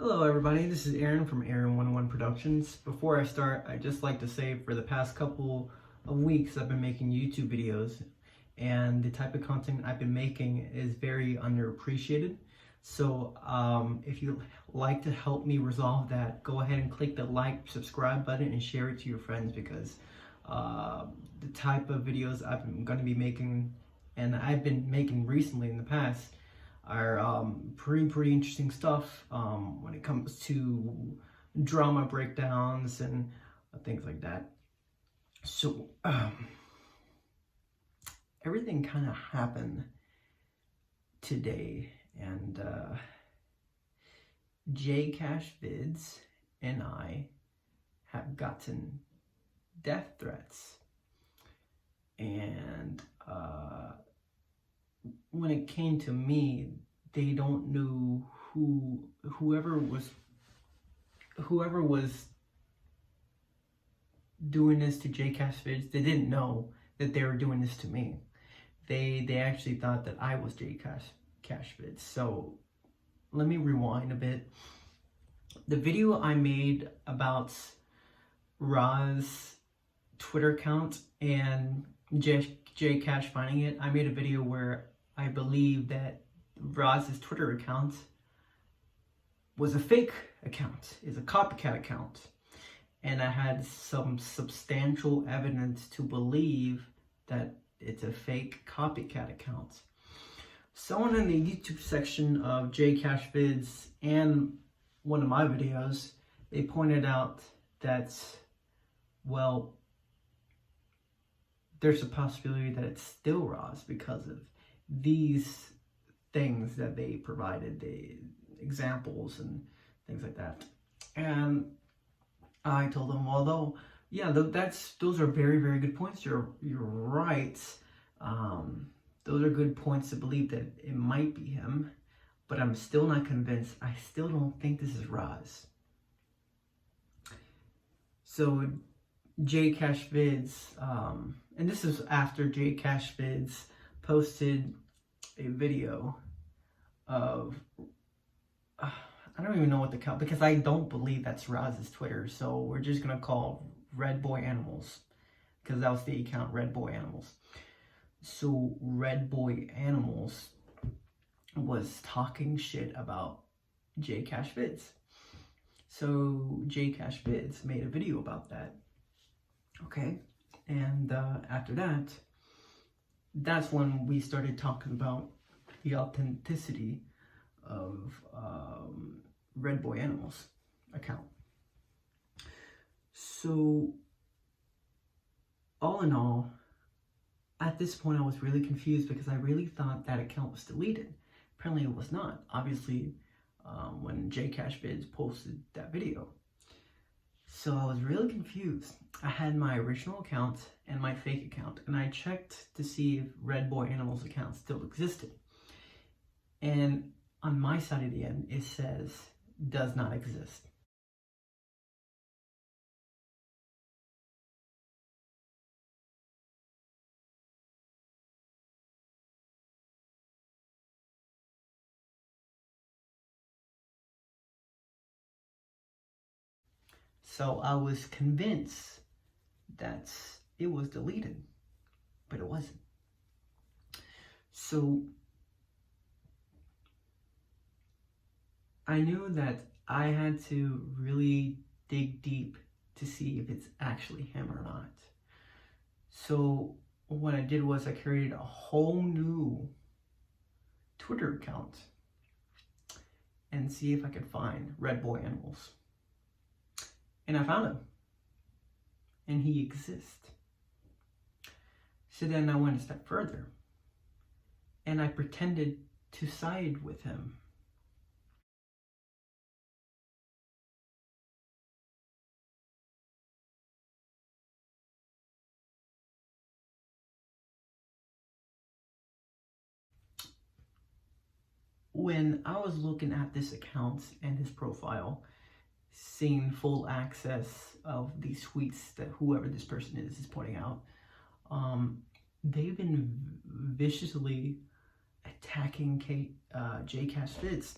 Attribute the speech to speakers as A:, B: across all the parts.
A: Hello everybody, this is Aaron from Aaron 101 Productions. Before I start, I'd just like to say for the past couple of weeks I've been making YouTube videos, and the type of content I've been making is very underappreciated. So if you'd like to help me resolve that, go ahead and click the like, subscribe button and share it to your friends, because the type of videos I'm going to be making and I've been making recently in the past are pretty interesting stuff when it comes to drama breakdowns and things like that. So everything kind of happened today, and Jcashvids and I have gotten death threats, and when it came to me, they don't know whoever was doing this to Jcashvids. They didn't know that they were doing this to me. They actually thought that I was Jcashvids. So let me rewind a bit. The video I made about Razz Twitter account and Jcash finding it, I made a video where I believe that Razz's Twitter account was a fake account, is a copycat account, and I had some substantial evidence to believe that it's a fake copycat account. Someone in the YouTube section of Jcashvids and one of my videos, they pointed out that, well, there's a possibility that it's still Razz because of these things that they provided, the examples and things like that. And I told them, although, yeah, those are very good points. You're right. Those are good points to believe that it might be him, but I'm still not convinced. I still don't think this is Razz. So Jcashvids, and this is after Jcashvids posted a video of, I don't even know what the account, because I don't believe that's Razz's Twitter, so we're just gonna call Redbwoyanimals, because that was the account, Redbwoyanimals. So Redbwoyanimals was talking shit about Jcashvids. So Jcashvids made a video about that. Okay, and after that, that's when we started talking about the authenticity of Redbwoyanimals account. So all in all, at this point I was really confused, because I really thought that account was deleted. Apparently it was not. Obviously, when Jcashvids posted that video. So I was really confused. I had my original account and my fake account, and I checked to see if Redbwoyanimals account still existed. And on my side of the end, it says does not exist. So I was convinced that it was deleted, but it wasn't. So I knew that I had to really dig deep to see if it's actually him or not. So what I did was I created a whole new Twitter account and see if I could find Redbwoyanimals. And I found him. And he exists. So then I went a step further, and I pretended to side with him. When I was looking at this account and his profile, seeing full access of these tweets that whoever this person is pointing out, they've been viciously attacking Jcashvids.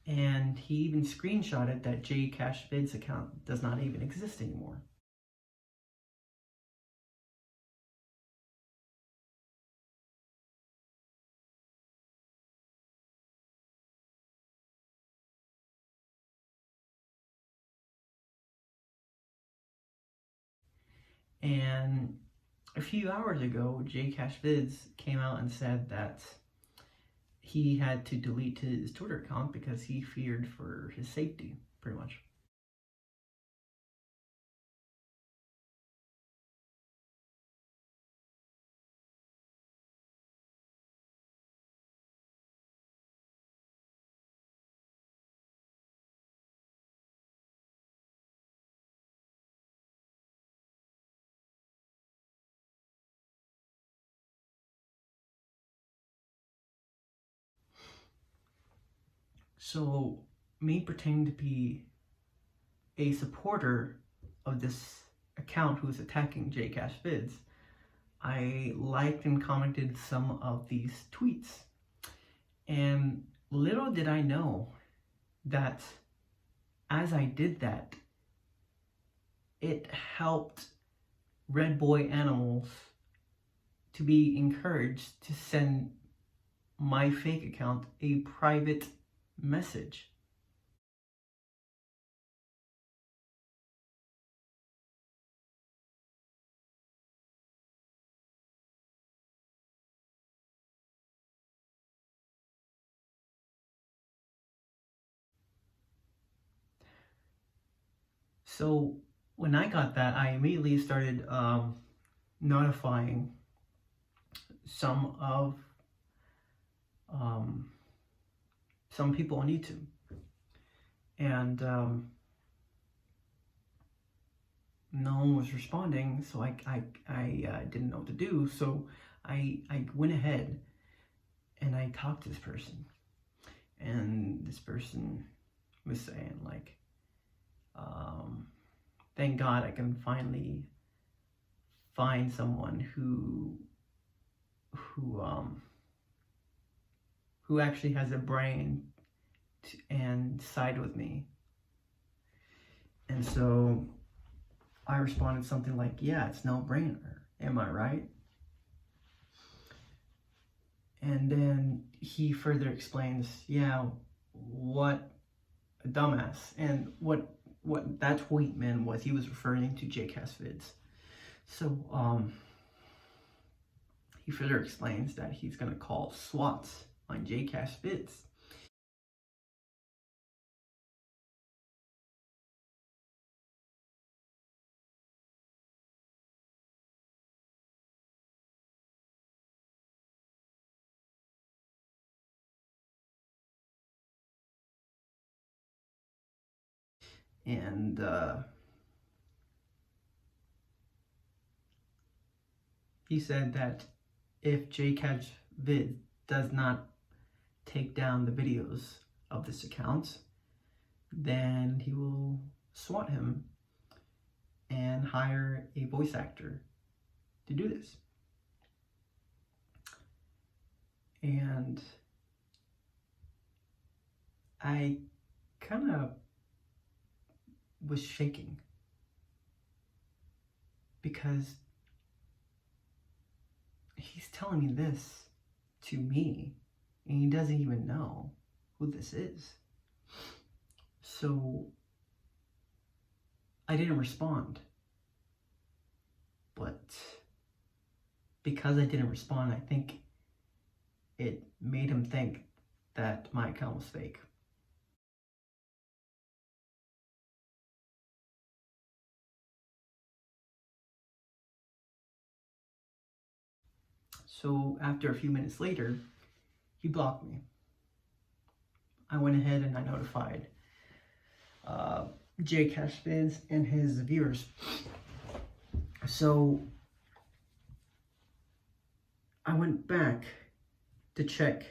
A: And he even screenshotted that Jcashvids account does not even exist anymore. And a few hours ago, Jcashvids came out and said that he had to delete his Twitter account because he feared for his safety, pretty much. So, me pretending to be a supporter of this account who's attacking Jcashvids, I liked and commented some of these tweets. And little did I know that as I did that, it helped Redbwoyanimals to be encouraged to send my fake account a private message. So when I got that, I immediately started notifying some people on YouTube, and no one was responding. So I didn't know what to do. So I went ahead and I talked to this person, and this person was saying like, thank God I can finally find someone who actually has a brain and side with me. And so I responded something like, yeah, it's no brainer. Am I right? And then he further explains, yeah, what a dumbass. And what that tweet meant was he was referring to Jcashvids. So he further explains that he's going to call SWATs on Jcashvids. And he said that if Jcashvids does not take down the videos of this account, then he will SWAT him and hire a voice actor to do this. And I kind of was shaking because he's telling me this to me and he doesn't even know who this is. So I didn't respond. But because I didn't respond, I think it made him think that my account was fake. So after a few minutes later, he blocked me. I went ahead and I notified Jcashvids and his viewers. So I went back to check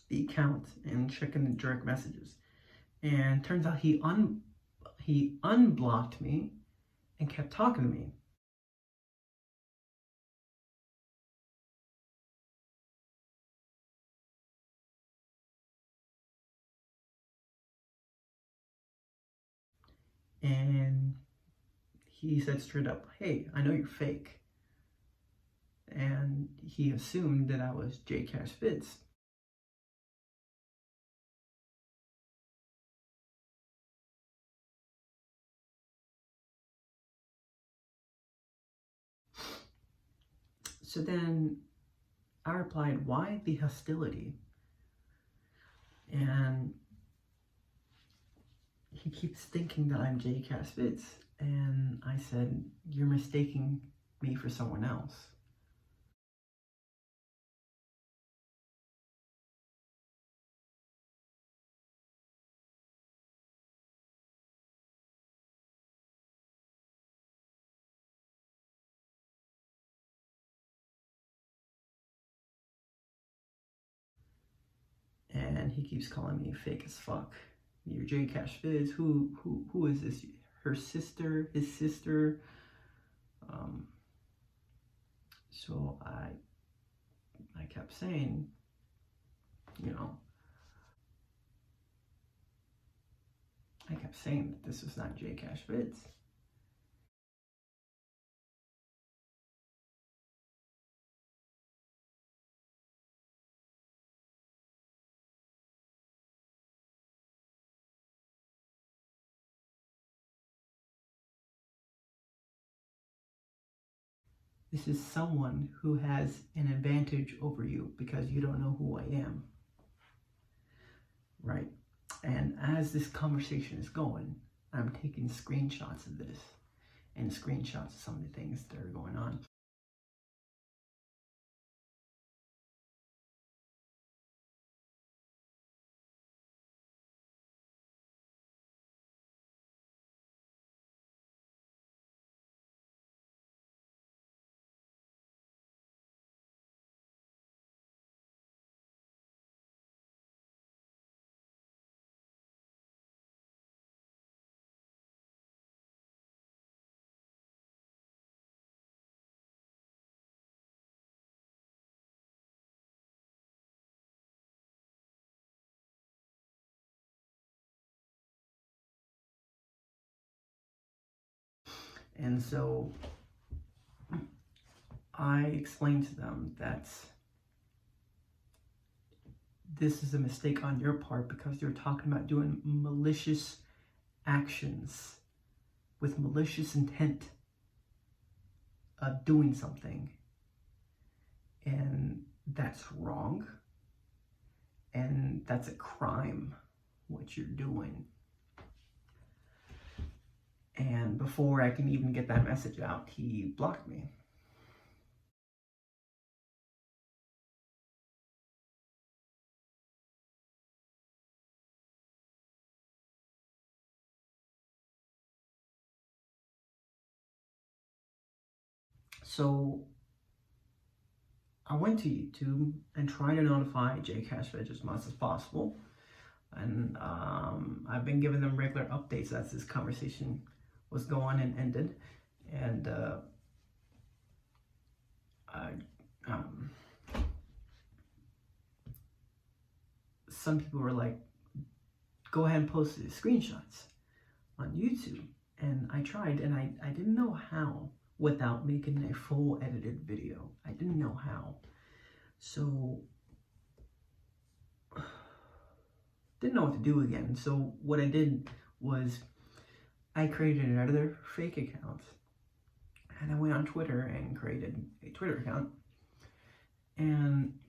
A: the account and checking the direct messages, and turns out he unblocked me and kept talking to me. And he said straight up, "Hey, I know you're fake." And he assumed that I was Jcashvids. So then I replied, "Why the hostility?" And he keeps thinking that I'm Jcashvids. And I said, "You're mistaking me for someone else." And he keeps calling me fake as fuck. "You're Jcashvids. Who is this? Her sister? His sister?" So I kept saying, I kept saying that this was not Jcashvids. This is someone who has an advantage over you because you don't know who I am. Right? And as this conversation is going, I'm taking screenshots of this and screenshots of some of the things that are going on. And so I explained to them that this is a mistake on your part because you're talking about doing malicious actions with malicious intent of doing something. And that's wrong. And that's a crime, what you're doing. And before I can even get that message out, he blocked me. So I went to YouTube and tried to notify Jcashvids as much as possible. And I've been giving them regular updates as this conversation was going and ended. And some people were like, "Go ahead and post the screenshots on YouTube." And I tried, and I didn't know how without making a full edited video. I didn't know how. So didn't know what to do again. So what I did was I created another fake account, and I went on Twitter and created a Twitter account. And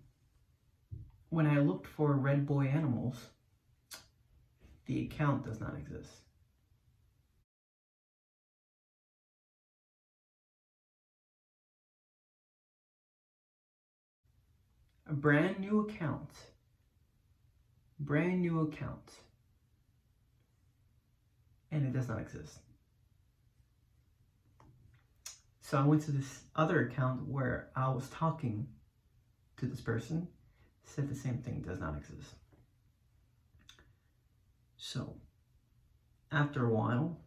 A: when I looked for Redbwoyanimals, the account does not exist. A brand new account. And it does not exist. So I went to this other account where I was talking to this person, said the same thing, does not exist. So after a while,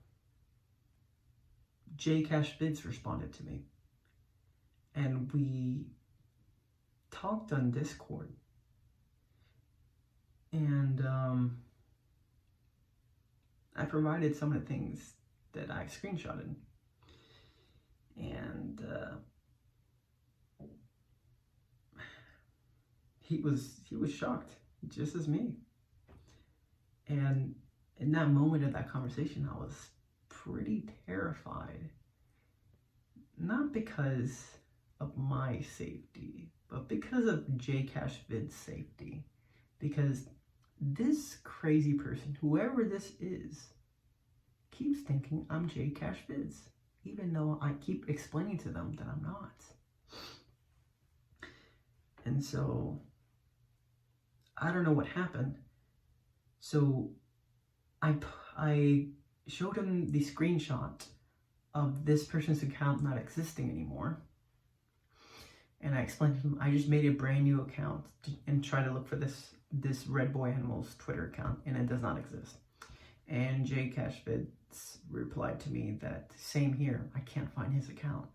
A: Jcashvids responded to me, and we talked on Discord. And I provided some of the things that I screenshotted. And he was shocked, just as me. And in that moment of that conversation, I was pretty terrified. Not because of my safety, but because of Jcashvids' safety. Because this crazy person, whoever this is, keeps thinking I'm Jcashvids, even though I keep explaining to them that I'm not. And so, I don't know what happened. So, I showed him the screenshot of this person's account not existing anymore. And I explained to him, I just made a brand new account and try to look for this Redbwoyanimals Twitter account, and it does not exist. And Jcashvids replied to me that, same here, I can't find his account.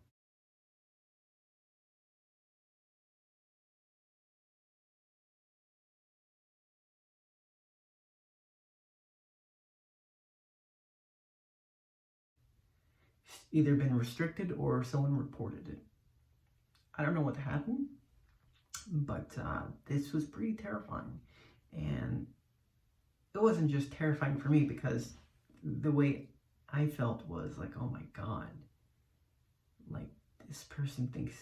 A: It's either been restricted or someone reported it. I don't know what happened, but this was pretty terrifying. And it wasn't just terrifying for me, because the way I felt was like, oh my God, like this person thinks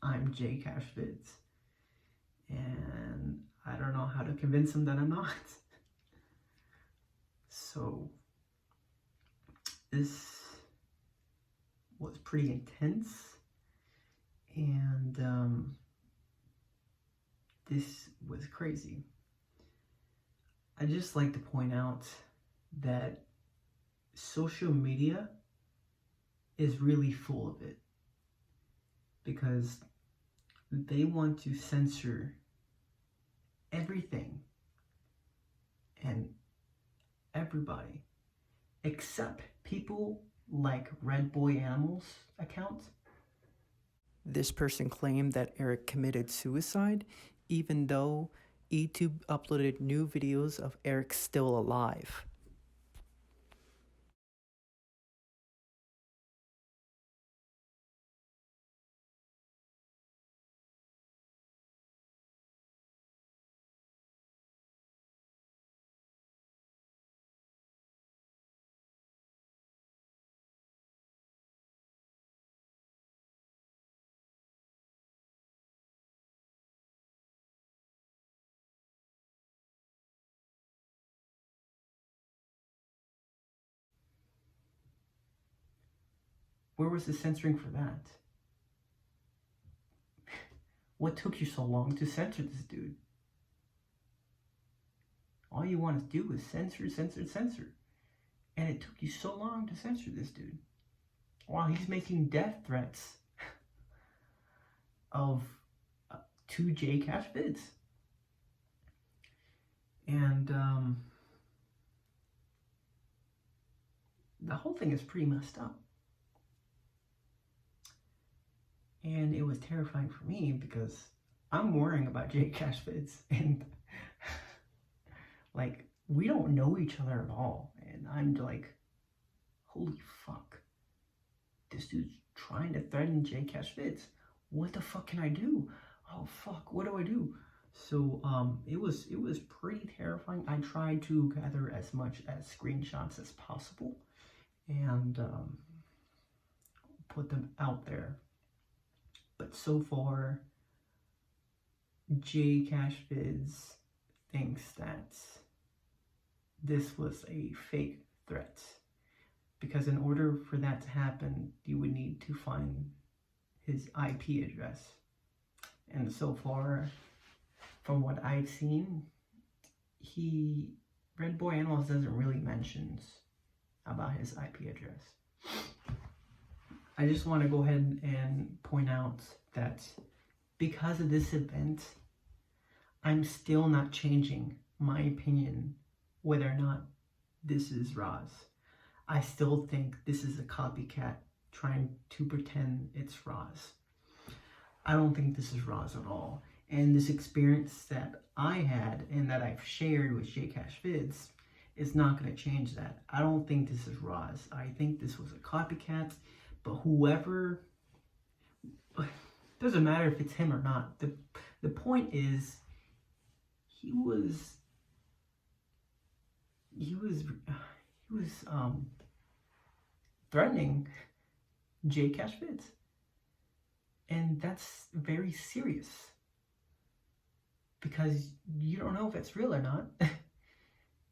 A: I'm Jcashvids, and I don't know how to convince him that I'm not. So this was pretty intense, and this was crazy. I just like to point out that social media is really full of it, because they want to censor everything and everybody, except people like Redbwoyanimals account. This person claimed that Eric committed suicide, even though YouTube uploaded new videos of Eric still alive. Where was the censoring for that? What took you so long to censor this dude? All you want to do is censor, censor, censor. And it took you so long to censor this dude. While he's making death threats of to Jcashvids. And the whole thing is pretty messed up. And it was terrifying for me, because I'm worrying about Jcashvids, and like, we don't know each other at all. And I'm like, holy fuck, this dude's trying to threaten Jcashvids. What the fuck can I do? Oh fuck, what do I do? So it was pretty terrifying. I tried to gather as much as screenshots as possible and put them out there. But so far, Jcashvids thinks that this was a fake threat, because in order for that to happen, you would need to find his IP address. And so far, from what I've seen, Redbwoyanimals doesn't really mention about his IP address. I just want to go ahead and point out that because of this event, I'm still not changing my opinion whether or not this is Razz. I still think this is a copycat trying to pretend it's Razz. I don't think this is Razz at all. And this experience that I had and that I've shared with Jcashvids is not going to change that. I don't think this is Razz. I think this was a copycat, but whoever, doesn't matter if it's him or not. The point is, he was threatening Jcashvids, and that's very serious because you don't know if it's real or not,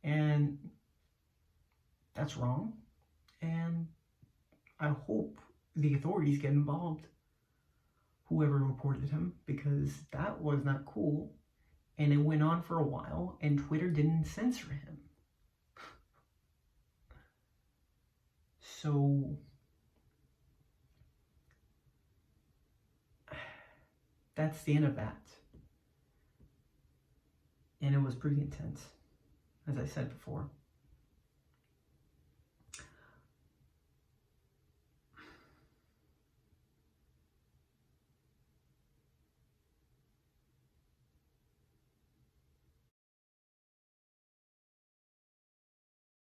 A: and that's wrong. And I hope the authorities get involved, whoever reported him, because that was not cool, and it went on for a while, and Twitter didn't censor him. So that's the end of that. And it was pretty intense, as I said before.